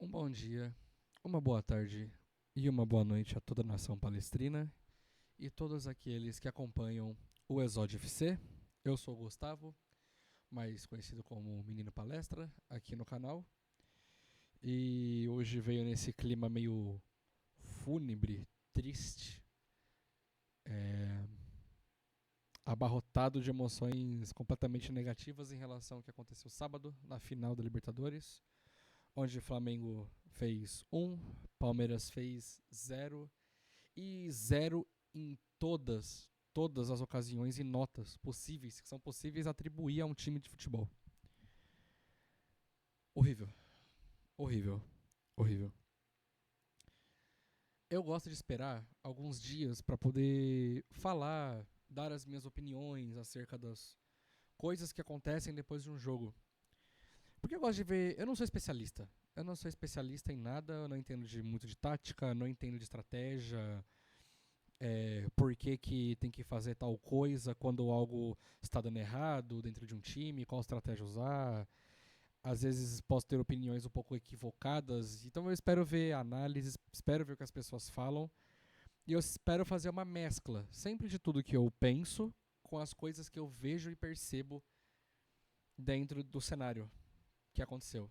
Um bom dia, uma boa tarde e uma boa noite a toda a nação palestrina e todos aqueles que acompanham o Exódio FC. Eu sou o Gustavo, mais conhecido como Menino Palestra, aqui no canal. E hoje veio nesse clima meio fúnebre, triste, abarrotado de emoções completamente negativas em relação ao que aconteceu sábado, na final da Libertadores, onde o Flamengo fez 1, Palmeiras fez 0 e 0 em todas as ocasiões e notas possíveis que são possíveis atribuir a um time de futebol. Horrível, horrível, horrível. Eu gosto de esperar alguns dias para poder falar, dar as minhas opiniões acerca das coisas que acontecem depois de um jogo. Porque eu gosto de ver. Eu não sou especialista. Eu não sou especialista em nada, eu não entendo muito de tática, não entendo de estratégia, por que tem que fazer tal coisa quando algo está dando errado dentro de um time, qual estratégia usar. Às vezes posso ter opiniões um pouco equivocadas, então eu espero ver análises, espero ver o que as pessoas falam e eu espero fazer uma mescla, sempre de tudo que eu penso com as coisas que eu vejo e percebo dentro do cenário que aconteceu.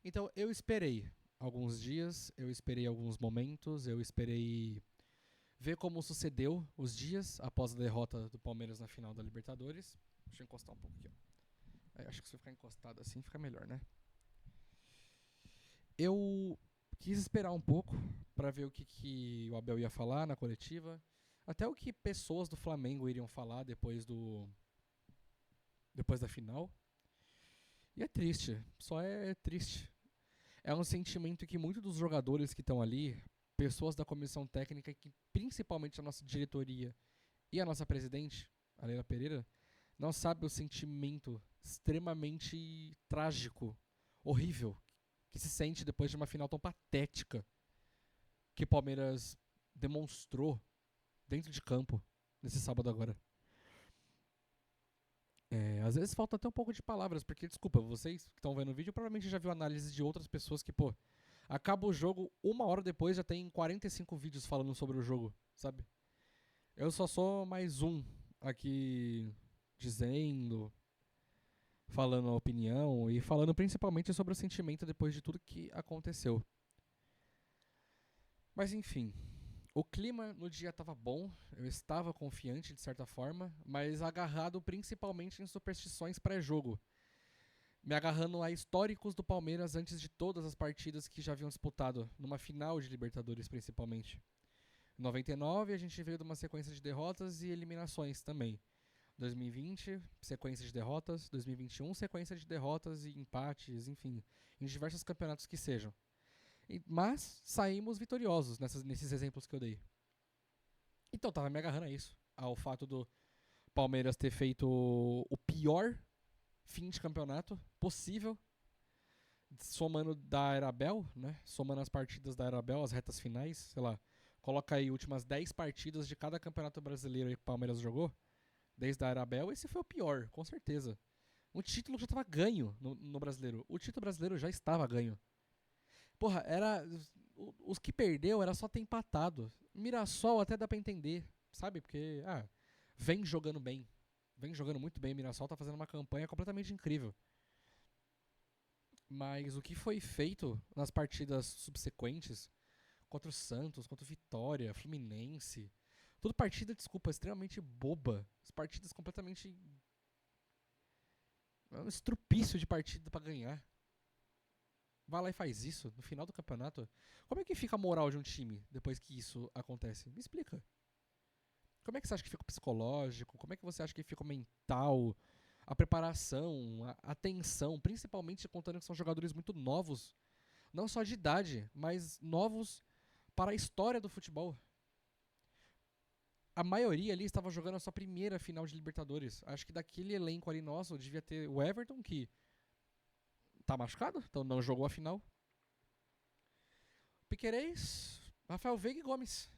Então eu esperei alguns dias, eu esperei alguns momentos, eu esperei ver como sucedeu os dias após a derrota do Palmeiras na final da Libertadores. Deixa eu encostar um pouco aqui, ó. Acho que se eu ficar encostado assim fica melhor, né? Eu quis esperar um pouco para ver o que o Abel ia falar na coletiva, até o que pessoas do Flamengo iriam falar depois da final. E é triste, só é triste. É um sentimento que muitos dos jogadores que estão ali, pessoas da comissão técnica, que principalmente a nossa diretoria e a nossa presidente, a Leila Pereira, não sabe o sentimento extremamente trágico, horrível, que se sente depois de uma final tão patética que o Palmeiras demonstrou dentro de campo nesse sábado agora. Às vezes falta até um pouco de palavras, porque, desculpa, vocês que estão vendo o vídeo provavelmente já viu análise de outras pessoas que, pô, acaba o jogo, uma hora depois já tem 45 vídeos falando sobre o jogo, sabe? Eu só sou mais um aqui dizendo, falando a opinião e falando principalmente sobre o sentimento depois de tudo que aconteceu. Mas enfim, o clima no dia estava bom, eu estava confiante de certa forma, mas agarrado principalmente em superstições pré-jogo. Me agarrando a históricos do Palmeiras antes de todas as partidas que já haviam disputado, numa final de Libertadores principalmente. Em 99 a gente veio de uma sequência de derrotas e eliminações também. 2020, sequência de derrotas. 2021, sequência de derrotas e empates, enfim, em diversos campeonatos que sejam. Mas saímos vitoriosos nesses exemplos que eu dei. Então tava me agarrando a isso. Ao fato do Palmeiras ter feito o pior fim de campeonato possível, somando da Era Abel, né? Somando as partidas da Era Abel, as retas finais, sei lá. Coloca aí últimas 10 partidas de cada campeonato brasileiro aí que o Palmeiras jogou. Desde a Era Abel, esse foi o pior, com certeza. O título já estava ganho no brasileiro. O título brasileiro já estava ganho. Porra, era. Os que perdeu era só ter empatado. Mirassol até dá pra entender, sabe? Porque, vem jogando bem. Vem jogando muito bem. Mirassol tá fazendo uma campanha completamente incrível. Mas o que foi feito nas partidas subsequentes, contra o Santos, contra o Vitória, Fluminense, toda partida, desculpa, extremamente boba. As partidas completamente. É um estrupício de partida pra ganhar. Vai lá e faz isso no final do campeonato. Como é que fica a moral de um time depois que isso acontece? Me explica. Como é que você acha que fica o psicológico? Como é que você acha que fica o mental? A preparação, a atenção, principalmente contando que são jogadores muito novos, não só de idade, mas novos para a história do futebol. A maioria ali estava jogando a sua primeira final de Libertadores. Acho que daquele elenco ali nosso devia ter o Everton, que tá machucado, então não jogou a final. Piquerez, Rafael Veiga e Gomes.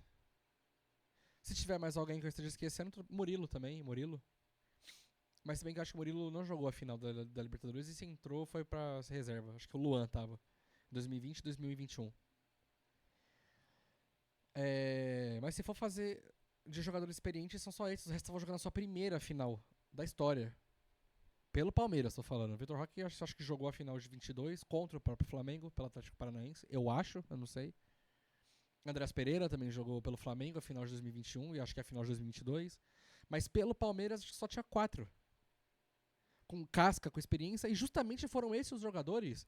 Se tiver mais alguém que eu esteja esquecendo, Murilo também, Murilo. Mas se bem que eu acho que o Murilo não jogou a final da Libertadores e se entrou foi pra reserva. Acho que o Luan tava. 2020 e 2021. Mas se for fazer de jogadores experientes, são só esses. O resto estavam jogando a sua primeira final da história. Pelo Palmeiras, tô falando. O Vitor Roque acho que jogou a final de 22 contra o próprio Flamengo, pelo Atlético Paranaense. Eu não sei. Andrés Pereira também jogou pelo Flamengo a final de 2021 e acho que a final de 2022. Mas pelo Palmeiras acho que só tinha 4. Com casca, com experiência. E justamente foram esses os jogadores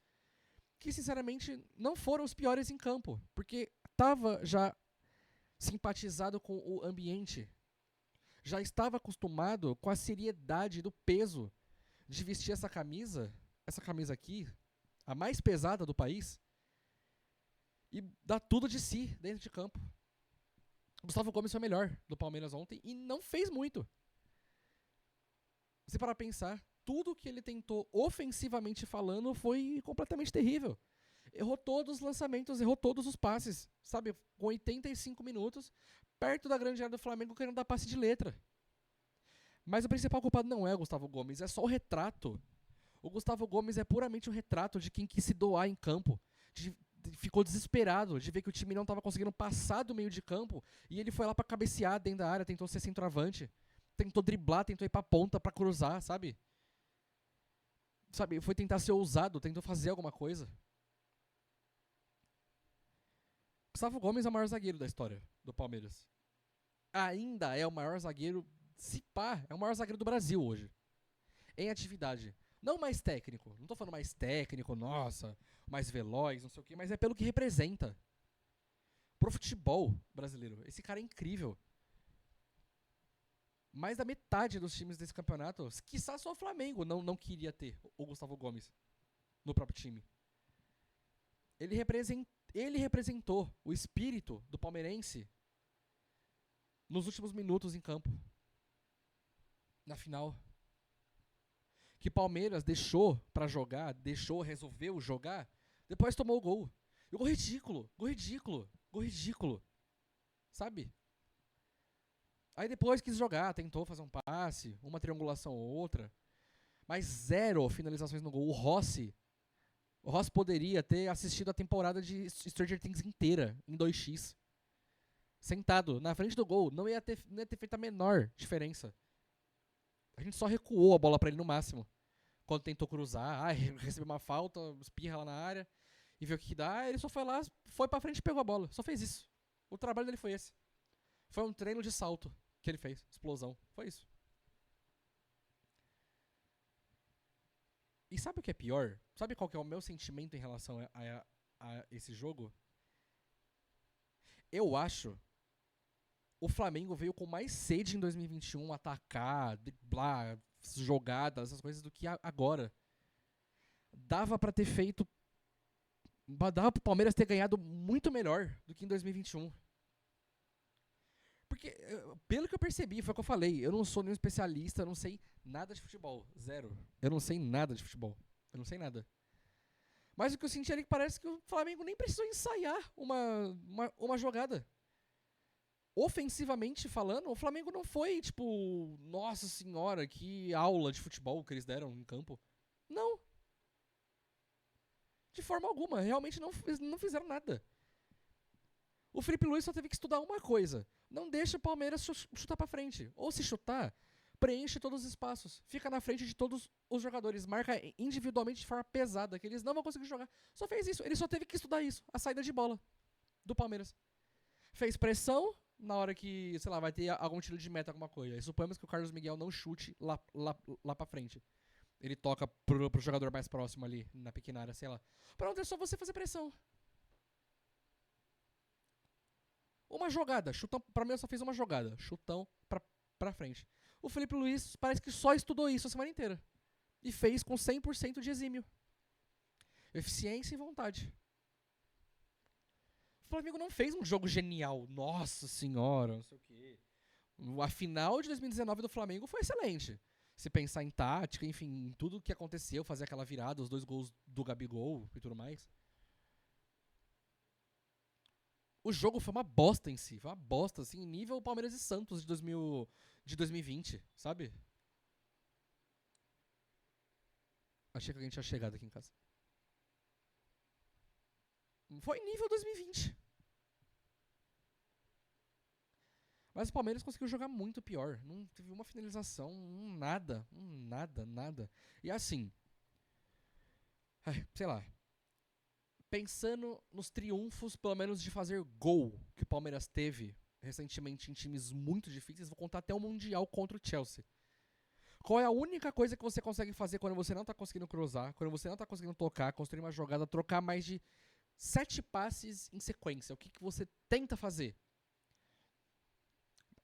que, sinceramente, não foram os piores em campo. Porque tava já simpatizado com o ambiente. Já estava acostumado com a seriedade do peso de vestir essa camisa aqui, a mais pesada do país, e dar tudo de si dentro de campo. O Gustavo Gomes foi o melhor do Palmeiras ontem e não fez muito. Se parar pra pensar, tudo que ele tentou ofensivamente falando foi completamente terrível. Errou todos os lançamentos, errou todos os passes, sabe? Com 85 minutos, perto da grande área do Flamengo, querendo dar passe de letra. Mas o principal culpado não é o Gustavo Gomes, é só o retrato. O Gustavo Gomes é puramente o retrato de quem quis se doar em campo. Ficou desesperado de ver que o time não estava conseguindo passar do meio de campo e ele foi lá para cabecear dentro da área, tentou ser centroavante, tentou driblar, tentou ir pra ponta pra cruzar, sabe? Foi tentar ser ousado, tentou fazer alguma coisa. Gustavo Gomes é o maior zagueiro da história do Palmeiras. Ainda é o maior zagueiro, se pá, é o maior zagueiro do Brasil hoje. Em atividade. Não mais técnico. Não tô falando mais técnico, nossa, mais veloz, não sei o quê, mas é pelo que representa. Pro futebol brasileiro. Esse cara é incrível. Mais da metade dos times desse campeonato, quiçá só o Flamengo não queria ter o Gustavo Gomes no próprio time. Ele representou o espírito do palmeirense nos últimos minutos em campo. Na final. Que Palmeiras deixou pra jogar, resolveu jogar, depois tomou o gol. E gol ridículo. Sabe? Aí depois quis jogar, tentou fazer um passe, uma triangulação ou outra, mas 0 finalizações no gol. O Rossi poderia ter assistido a temporada de Stranger Things inteira, em 2x. Sentado na frente do gol, não ia ter feito a menor diferença. A gente só recuou a bola pra ele no máximo. Quando tentou cruzar, recebeu uma falta, espirra lá na área e viu o que dá. Ele só foi lá, foi pra frente e pegou a bola. Só fez isso. O trabalho dele foi esse. Foi um treino de salto que ele fez. Explosão. Foi isso. E sabe o que é pior? Sabe qual que é o meu sentimento em relação a esse jogo? Eu acho o Flamengo veio com mais sede em 2021 atacar, driblar, jogadas, essas coisas do que agora. Dava pra ter feito. Dava pro Palmeiras ter ganhado muito melhor do que em 2021. Porque, pelo que eu percebi, foi o que eu falei, eu não sou nenhum especialista, eu não sei nada de futebol. 0. Eu não sei nada de futebol. Eu não sei nada. Mas o que eu senti ali que parece que o Flamengo nem precisou ensaiar uma jogada. Ofensivamente falando, o Flamengo não foi, tipo, nossa senhora, que aula de futebol que eles deram em campo. Não. De forma alguma. Realmente não fizeram nada. O Felipe Luiz só teve que estudar uma coisa. Não deixa o Palmeiras chutar pra frente. Ou se chutar, preenche todos os espaços. Fica na frente de todos os jogadores. Marca individualmente de forma pesada, que eles não vão conseguir jogar. Só fez isso. Ele só teve que estudar isso. A saída de bola do Palmeiras. Fez pressão na hora que, sei lá, vai ter algum tiro de meta, alguma coisa. E suponhamos que o Carlos Miguel não chute lá pra frente. Ele toca pro jogador mais próximo ali, na pequena área, sei lá. Pronto, é só você fazer pressão. Uma jogada, chutão, pra mim só fez uma jogada, chutão pra frente. O Felipe Luiz parece que só estudou isso a semana inteira. E fez com 100% de exímio. Eficiência e vontade. O Flamengo não fez um jogo genial. Nossa senhora, não sei o quê. A final de 2019 do Flamengo foi excelente. Se pensar em tática, enfim, em tudo que aconteceu, fazer aquela virada, os 2 gols do Gabigol e tudo mais. O jogo foi uma bosta em si. Foi uma bosta, assim, nível Palmeiras e Santos de 2020, sabe? Achei que alguém tinha chegado aqui em casa. Foi nível 2020. Mas o Palmeiras conseguiu jogar muito pior. Não teve uma finalização, nada. E assim, sei lá, pensando nos triunfos, pelo menos de fazer gol que o Palmeiras teve recentemente em times muito difíceis, vou contar até o Mundial contra o Chelsea. Qual é a única coisa que você consegue fazer quando você não tá conseguindo cruzar, quando você não tá conseguindo tocar, construir uma jogada, trocar mais de 7 passes em sequência? O que você tenta fazer?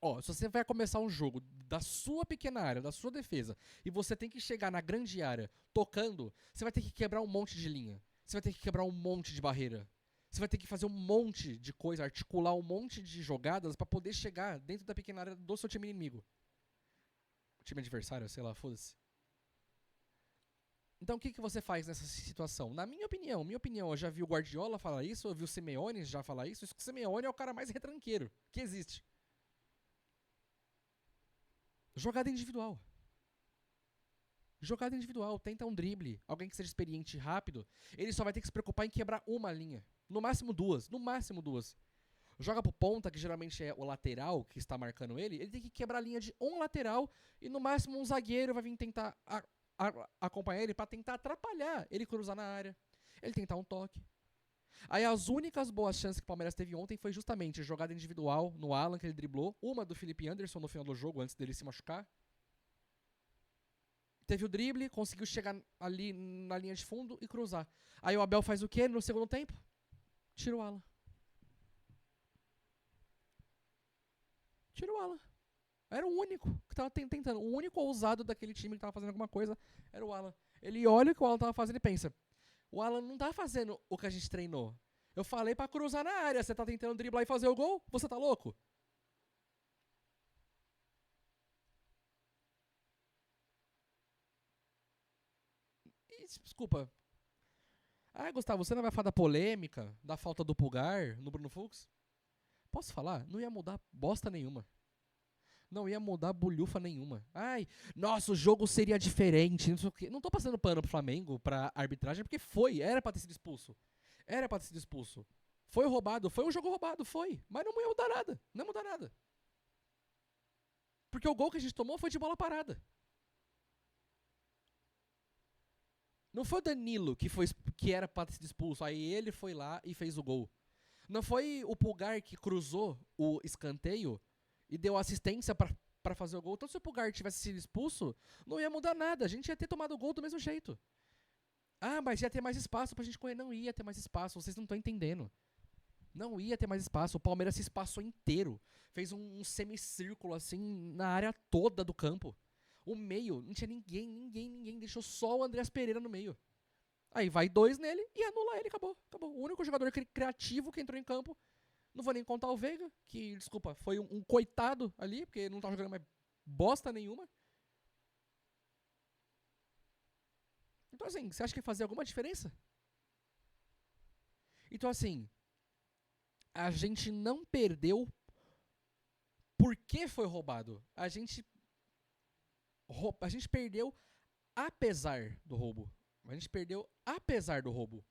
Ó, se você vai começar um jogo da sua pequena área, da sua defesa, e você tem que chegar na grande área tocando, você vai ter que quebrar um monte de linha. Você vai ter que quebrar um monte de barreira. Você vai ter que fazer um monte de coisa, articular um monte de jogadas pra poder chegar dentro da pequena área do seu time inimigo. Time adversário, sei lá, foda-se. Então o que você faz nessa situação? Na minha opinião, eu já vi o Guardiola falar isso, eu vi o Simeone já falar isso. Isso que o Simeone é o cara mais retranqueiro que existe. Jogada individual. Jogada individual, tenta um drible, alguém que seja experiente e rápido, ele só vai ter que se preocupar em quebrar uma linha. No máximo duas. Joga pro ponta, que geralmente é o lateral que está marcando ele tem que quebrar a linha de um lateral e no máximo um zagueiro vai vir tentar acompanhar ele pra tentar atrapalhar ele cruzar na área. Ele tentar um toque. Aí as únicas boas chances que o Palmeiras teve ontem foi justamente jogada individual no Alan, que ele driblou, uma do Felipe Anderson no final do jogo, antes dele se machucar. Teve o drible, conseguiu chegar ali na linha de fundo e cruzar. Aí o Abel faz o quê no segundo tempo? Tira o Alan. Tira o Alan. Era o único que tava tentando. O único ousado daquele time que tava fazendo alguma coisa era o Alan. Ele olha o que o Alan tava fazendo e pensa: o Alan não tá fazendo o que a gente treinou. Eu falei pra cruzar na área. Você tá tentando driblar e fazer o gol? Você tá louco? E, desculpa. Ah, Gustavo, você não vai falar da polêmica, da falta do pulgar no Bruno Fux? Posso falar? Não ia mudar bosta nenhuma. Não ia mudar bolhufa nenhuma. Ai, nossa, o jogo seria diferente. Não sei o quê. Não tô passando pano pro Flamengo, pra arbitragem, porque era pra ter sido expulso. Era pra ter sido expulso. Foi roubado, foi um jogo roubado, foi. Mas não ia mudar nada. Não ia mudar nada. Porque o gol que a gente tomou foi de bola parada. Não foi o Danilo que era pra ter sido expulso. Aí ele foi lá e fez o gol. Não foi o Pulgar que cruzou o escanteio e deu assistência pra fazer o gol. Então se o Pulgar tivesse sido expulso, não ia mudar nada. A gente ia ter tomado o gol do mesmo jeito. Ah, mas ia ter mais espaço pra gente correr. Não ia ter mais espaço, vocês não estão entendendo. Não ia ter mais espaço. O Palmeiras se espaçou inteiro. Fez um semicírculo assim na área toda do campo. O meio, não tinha ninguém. Deixou só o Andreas Pereira no meio. Aí vai 2 nele e anula ele, acabou. O único jogador criativo que entrou em campo. Não vou nem contar o Veiga, que, desculpa, foi um coitado ali, porque não tá jogando mais bosta nenhuma. Então, assim, você acha que ia fazer alguma diferença? Então, assim, a gente não perdeu porque foi roubado. A gente perdeu apesar do roubo. A gente perdeu apesar do roubo.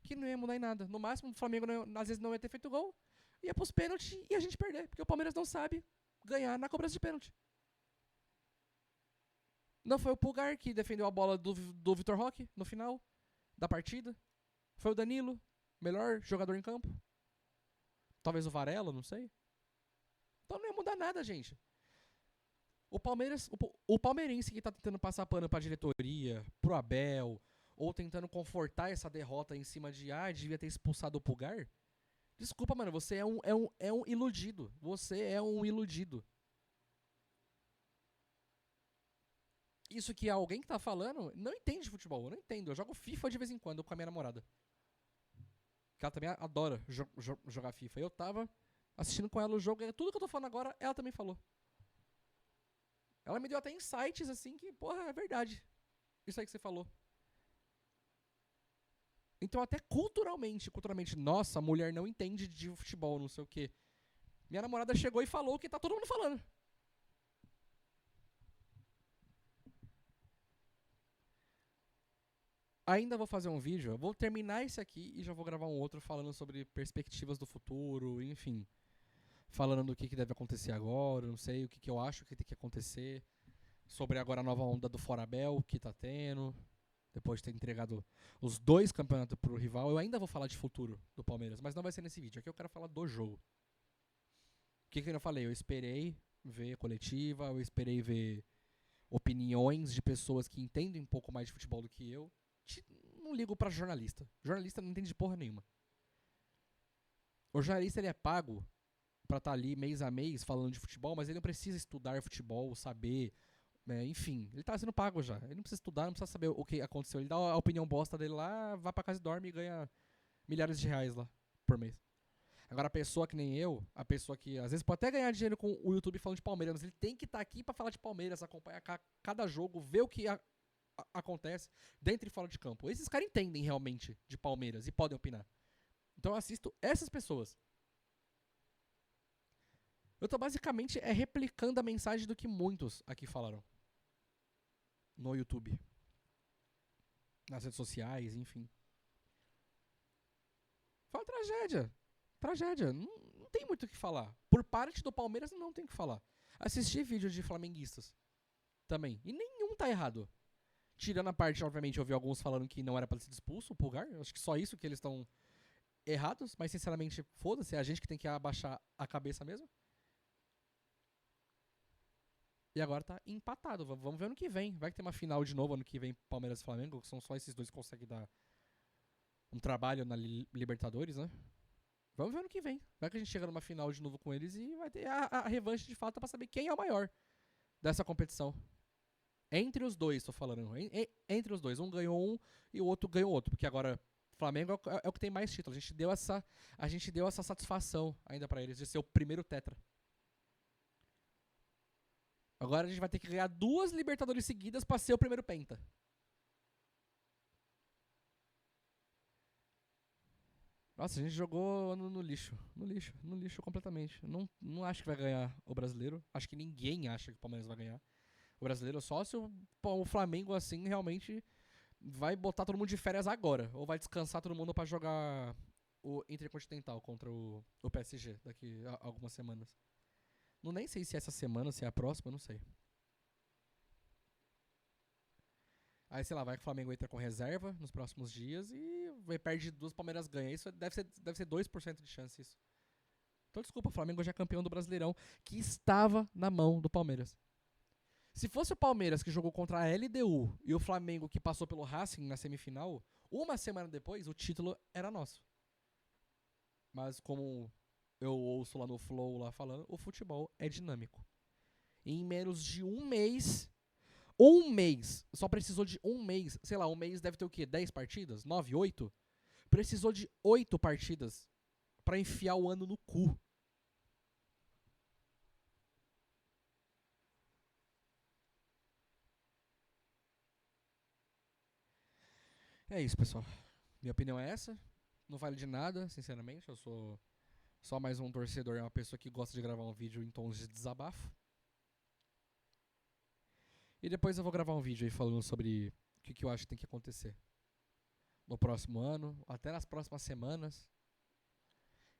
Que não ia mudar em nada. No máximo, o Flamengo às vezes não ia ter feito gol, ia pros pênaltis e a gente perder. Porque o Palmeiras não sabe ganhar na cobrança de pênalti. Não foi o Pulgar que defendeu a bola do Vitor Roque no final da partida. Foi o Danilo, melhor jogador em campo. Talvez o Varela, não sei. Então não ia mudar nada, gente. O palmeirense que tá tentando passar pano pra diretoria, pro Abel, ou tentando confortar essa derrota em cima de, devia ter expulsado o Pulgar. Desculpa, mano, você é um iludido. Você é um iludido. Isso que alguém que tá falando não entende futebol, eu não entendo. Eu jogo FIFA de vez em quando com a minha namorada. Que ela também adora jogar FIFA. Eu tava assistindo com ela o jogo, e tudo que eu tô falando agora, ela também falou. Ela me deu até insights assim que, porra, é verdade. Isso aí que você falou. Então até culturalmente, nossa, a mulher não entende de futebol, não sei o quê. Minha namorada chegou e falou o que tá todo mundo falando. Ainda vou fazer um vídeo, eu vou terminar esse aqui e já vou gravar um outro falando sobre perspectivas do futuro, enfim. Falando do que deve acontecer agora, não sei, o que eu acho que tem que acontecer. Sobre agora a nova onda do Forabel que tá tendo. Depois de ter entregado os 2 campeonatos pro rival. Eu ainda vou falar de futuro do Palmeiras, mas não vai ser nesse vídeo. Aqui eu quero falar do jogo. O que eu falei? Eu esperei ver coletiva, eu esperei ver opiniões de pessoas que entendem um pouco mais de futebol do que eu. Não ligo pra jornalista. Jornalista não entende de porra nenhuma. O jornalista ele é pago pra estar ali mês a mês falando de futebol, mas ele não precisa estudar futebol, saber, enfim, ele tá sendo pago já. Ele não precisa estudar, não precisa saber o que aconteceu. Ele dá a opinião bosta dele lá, vai pra casa e dorme e ganha milhares de reais lá por mês. Agora a pessoa que nem eu, a pessoa que às vezes pode até ganhar dinheiro com o YouTube falando de Palmeiras, mas ele tem que estar aqui pra falar de Palmeiras, acompanhar cada jogo, ver o que acontece dentro e fora de campo. Esses caras entendem realmente de Palmeiras e podem opinar. Então eu assisto essas pessoas. Eu tô basicamente replicando a mensagem do que muitos aqui falaram. No YouTube. Nas redes sociais, enfim. Foi uma tragédia. Tragédia. Não tem muito o que falar. Por parte do Palmeiras, não tem o que falar. Assisti vídeos de flamenguistas também. E nenhum tá errado. Tirando a parte, obviamente, eu vi alguns falando que não era pra ser expulso o Pulgar. Eu acho que só isso que eles estão errados. Mas, sinceramente, foda-se. É a gente que tem que abaixar a cabeça mesmo. E agora tá empatado. Vamos ver ano que vem. Vai que tem uma final de novo ano que vem, Palmeiras e Flamengo. Que são só esses dois que conseguem dar um trabalho na Libertadores, né? Vamos ver ano que vem. Vai que a gente chega numa final de novo com eles e vai ter a revanche de fato pra saber quem é o maior dessa competição. Entre os dois, tô falando. Entre os dois. Um ganhou um e o outro ganhou outro. Porque agora Flamengo é o que tem mais títulos. A gente deu essa satisfação ainda pra eles de ser o primeiro tetra. Agora a gente vai ter que ganhar 2 Libertadores seguidas pra ser o primeiro penta. Nossa, a gente jogou no lixo. No lixo completamente. Não acho que vai ganhar o brasileiro. Acho que ninguém acha que o Palmeiras vai ganhar o brasileiro. Só se o Flamengo, assim, realmente vai botar todo mundo de férias agora. Ou vai descansar todo mundo pra jogar o Intercontinental contra o PSG daqui a algumas semanas. Não nem sei se é essa semana, se é a próxima, não sei. Aí, sei lá, vai que o Flamengo entra com reserva nos próximos dias e perde 2, Palmeiras ganha. Isso deve ser 2% de chance, isso. Então, desculpa, o Flamengo já é campeão do Brasileirão, que estava na mão do Palmeiras. Se fosse o Palmeiras que jogou contra a LDU e o Flamengo que passou pelo Racing na semifinal, uma semana depois, o título era nosso. Mas como eu ouço lá no Flow lá falando, o futebol é dinâmico. E em menos de um mês, só precisou de um mês, sei lá, um mês deve ter o quê? 10 partidas? 9, 8? Precisou de 8 partidas pra enfiar o ano no cu. É isso, pessoal. Minha opinião é essa. Não vale de nada, sinceramente. Eu sou só mais um torcedor, é uma pessoa que gosta de gravar um vídeo em tons de desabafo. E depois eu vou gravar um vídeo aí falando sobre o que eu acho que tem que acontecer no próximo ano, até nas próximas semanas.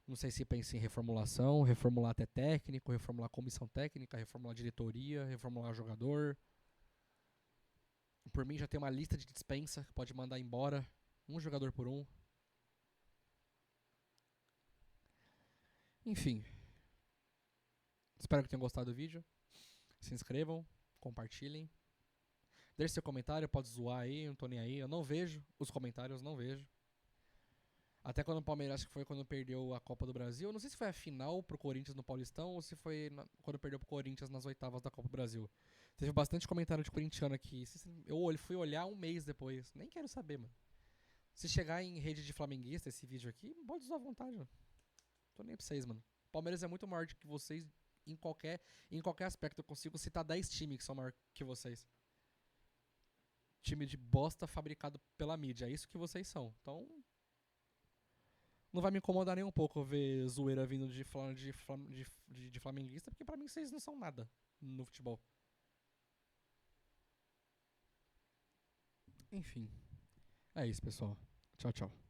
Não sei se pensa em reformulação, reformular até técnico, reformular comissão técnica, reformular diretoria, reformular jogador. Por mim já tem uma lista de dispensa que pode mandar embora um jogador por um. Enfim. Espero que tenham gostado do vídeo. Se inscrevam, compartilhem. Deixe seu comentário, pode zoar aí, não tô nem aí. Eu não vejo os comentários, não vejo. Até quando o Palmeiras, acho que foi quando perdeu a Copa do Brasil. Eu não sei se foi a final pro Corinthians no Paulistão ou se foi quando perdeu pro Corinthians nas oitavas da Copa do Brasil. Teve bastante comentário de corintiano aqui. Eu fui olhar um mês depois. Nem quero saber, mano. Se chegar em rede de flamenguista esse vídeo aqui, pode usar à vontade, mano. Tô nem pra vocês, mano. O Palmeiras é muito maior do que vocês em qualquer aspecto. Eu consigo citar 10 times que são maior que vocês. Time de bosta fabricado pela mídia. É isso que vocês são. Então, não vai me incomodar nem um pouco ver zoeira vindo de flamenguista, porque pra mim vocês não são nada no futebol. Enfim. É isso, pessoal. Tchau, tchau.